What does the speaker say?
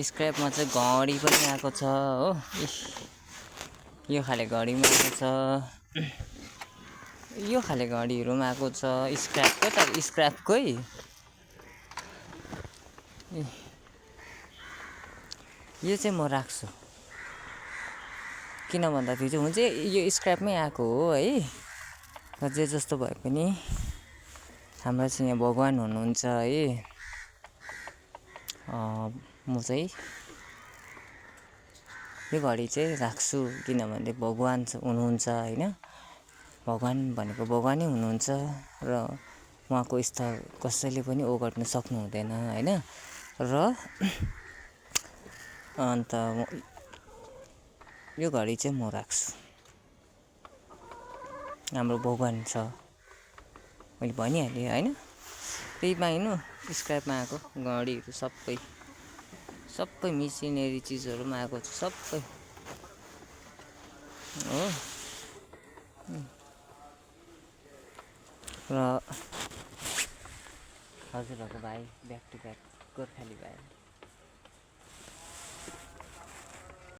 स्क्रैपमा चाहिँ घडी पनि आएको छ हो। यो खाले घडीमा आएको छ, यो खाले घडीहरुमा आएको छ स्क्रैपको, तर स्क्रैपकै यो चाहिँ म राख्छु। किन भन्दाखेरि चाहिँ हुन्छ यो स्क्रैपमै आएको हो है। जे जस्तो भए पनि हाम्रो चाहिँ यहाँ भगवान हुनुहुन्छ है। म चाहिँ यो घडी चाहिँ राख्छु किनभने भगवान हुनुहुन्छ हैन। भगवान भनेको भगवानै हुनुहुन्छ र उहाँको स्थान कसैले पनि ओगट्न सक्नु हुँदैन हैन। र अन्त यो घडी चाहिँ म राख्छु। हाम्रो भगवान छ मैले भनिहालेँ हैन। त्यहीमा हेर्नु स्क्रैपमा आएको घडीहरु सबै मिसिनेरी चिजहरुमा आएको छ सबै हो। र हजुरहरुको भाइ ब्याक टु ब्याक गोर्खाली भाइ।